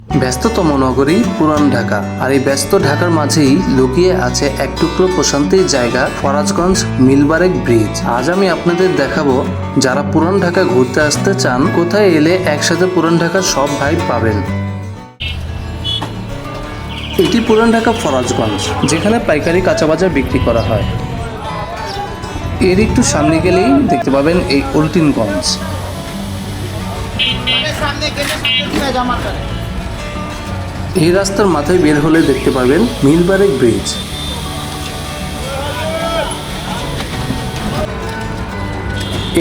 ব্যস্ততম নগরী পুরান ঢাকা, আর এই ব্যস্ত ঢাকার মাঝেই লুকিয়ে আছে এক টুকরো প্রশান্তির জায়গা, ফরাজগঞ্জ মিলবারেক ব্রিজ। আজ আমি আপনাদের দেখাবো যারা পুরান ঢাকা ঘুরতে আসতে চান, কোথায় এলে একসাথে পুরান ঢাকার সব ভাইব পাবেন। এটি পুরান ঢাকা ফরাজগঞ্জ, যেখানে পাইকারি কাঁচা বাজার বিক্রি করা হয়। এর একটু সামনে গেলেই দেখতে পাবেন এই উল্টিনগঞ্জ। এই রাস্তার মাথায় বের হলে দেখতে পাবেন মিলবারেক ব্রিজ।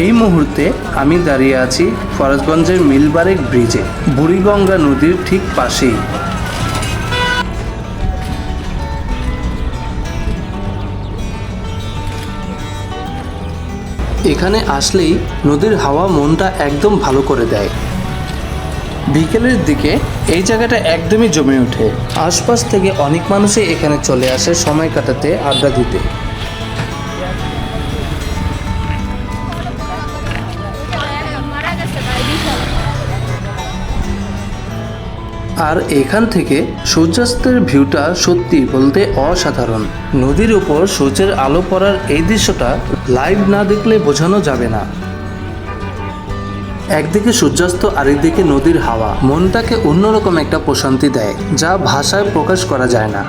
এই মুহূর্তে আমি দাঁড়িয়ে আছি ফরাজগঞ্জের মিলবারেক ব্রিজে, বুড়িগঙ্গা নদীর ঠিক পাশেই। এখানে আসলেই নদীর হাওয়া মনটা একদম ভালো করে দেয়। বিকেলের দিকে এই জায়গাটা একদমই জমে ওঠে। আশপাশ থেকে অনেক মানুষই এখানে চলে আসে সময় কাটাতে, আড্ডা দিতে। আর এখান থেকে সূর্যাস্তের ভিউটা সত্যি বলতে অসাধারণ। নদীর উপর সূর্যের আলো পড়ার এই দৃশ্যটা লাইভ না দেখলে বোঝানো যাবে না। একদিকে সূর্যাস্ত, আরেকদিকে নদীর হাওয়া মনটাকে অন্যরকম একটা প্রশান্তি দেয়, যা ভাষায় প্রকাশ করা যায় না।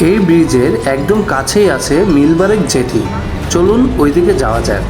এই ব্রিজের একদম কাছেই আছে মিলবারেক জেটি। চলুন ওইদিকে যাওয়া যায়।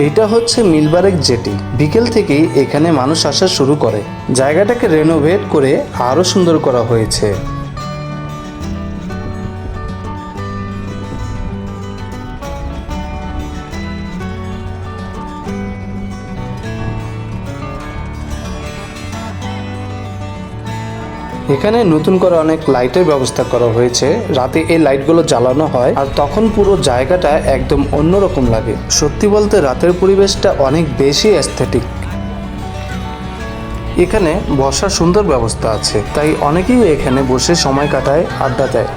এইটা হচ্ছে মিলবারেক জেটি। বিকেল থেকেই এখানে মানুষ আসা শুরু করে। জায়গাটাকে রেনোভেট করে আরো সুন্দর করা হয়েছে। এখানে নতুন করে অনেক লাইটের ব্যবস্থা করা হয়েছে। রাতে এই লাইটগুলো জ্বালানো হয় আর তখন পুরো জায়গাটা একদম অন্যরকম লাগে। সত্যি বলতে রাতের পরিবেশটা অনেক বেশি অ্যাস্থেটিক। এখানে বসার সুন্দর ব্যবস্থা আছে, তাই অনেকেই এখানে বসে সময় কাটায়, আড্ডা দেয়।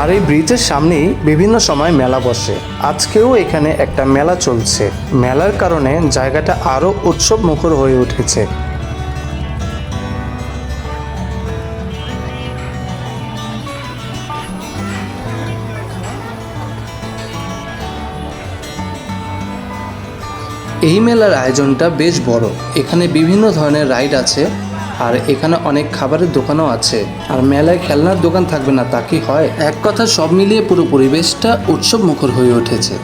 আর এই ব্রিজের সামনেই বিভিন্ন সময় মেলা বসে। আজকেও এখানে একটা মেলা চলছে। মেলার কারণে জায়গাটা আরো উৎসব মুখর হয়ে উঠেছে। এই মেলার আয়োজনটা বেশ বড়। এখানে বিভিন্ন ধরনের রাইড আছে, আর এখানে অনেক খাবারের দোকানও আছে। আর মেলায় খেলনার দোকান থাকবে না তা কি হয়? এক কথা সব মিলিয়ে পুরো পরিবেশটা উৎসব মুখর হয়ে উঠেছে।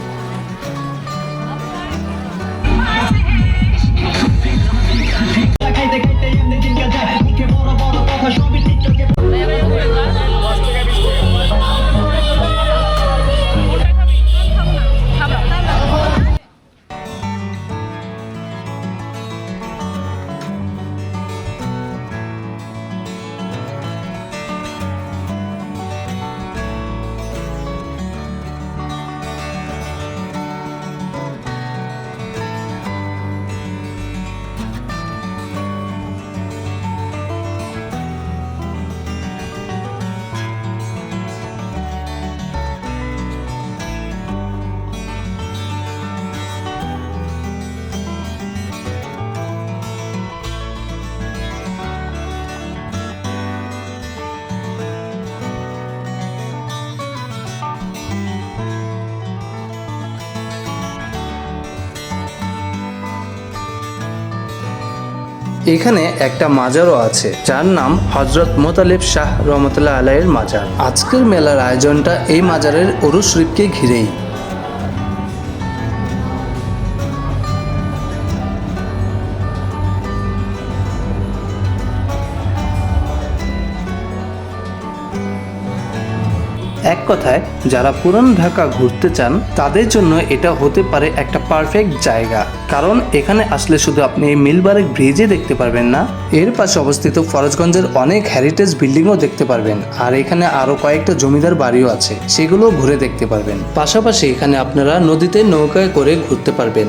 এখানে একটা মাজারও আছে যার নাম হযরত মোতালেব শাহ রহমতুল্লাহ আলাইহির মাজার। আজকের মেলার আয়োজনটা এই মাজারের উরুস শরীফকে ঘিরেই। এক কথায় যারা পুরান ঢাকা ঘুরতে চান তাদের জন্য এটা হতে পারে একটা পারফেক্ট জায়গা, কারণ এখানে আসলে শুধু আপনি এই মিলবারেক ব্রিজে দেখতে পারবেন না, এর পাশে অবস্থিত ফরাজগঞ্জের অনেক হেরিটেজ বিল্ডিংও দেখতে পারবেন, আর এখানে আরো কয়েকটা জমিদার বাড়িও আছে, সেগুলো ঘুরে দেখতে পারবেন। পাশাপাশি এখানে আপনারা নদীতে নৌকায় করে ঘুরতে পারবেন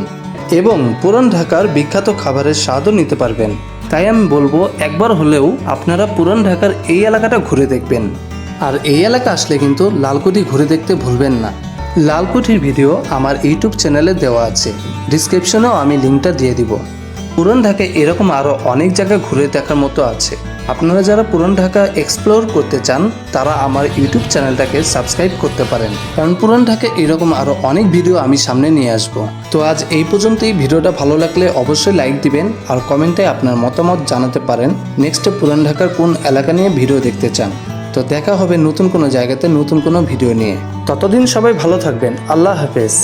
এবং পুরান ঢাকার বিখ্যাত খাবারের স্বাদও নিতে পারবেন। তাই আমি বলবো একবার হলেও আপনারা পুরান ঢাকার এই এলাকাটা ঘুরে দেখবেন। আর এই এলাকা আসলে কিন্তু লালকুঠি ঘুরে দেখতে ভুলবেন না। লালকুঠির ভিডিও আমার ইউটিউব চ্যানেলে দেওয়া আছে, ডিসক্রিপশনেও আমি লিঙ্কটা দিয়ে দিব। পুরান ঢাকায় এরকম আরও অনেক জায়গা ঘুরে দেখার মতো আছে। আপনারা যারা পুরান ঢাকা এক্সপ্লোর করতে চান তারা আমার ইউটিউব চ্যানেলটাকে সাবস্ক্রাইব করতে পারেন, কারণ পুরান ঢাকায় এরকম আরও অনেক ভিডিও আমি সামনে নিয়ে আসব। তো আজ এই পর্যন্তই। ভিডিওটা ভালো লাগলে অবশ্যই লাইক দিবেন আর কমেন্টে আপনার মতামত জানাতে পারেন নেক্সটে পুরান ঢাকার কোন এলাকা নিয়ে ভিডিও দেখতে চান। তো দেখা হবে নতুন কোনো জায়গাতে নতুন কোনো ভিডিও নিয়ে। ততদিন সবাই ভালো থাকবেন। আল্লাহ হাফেজ।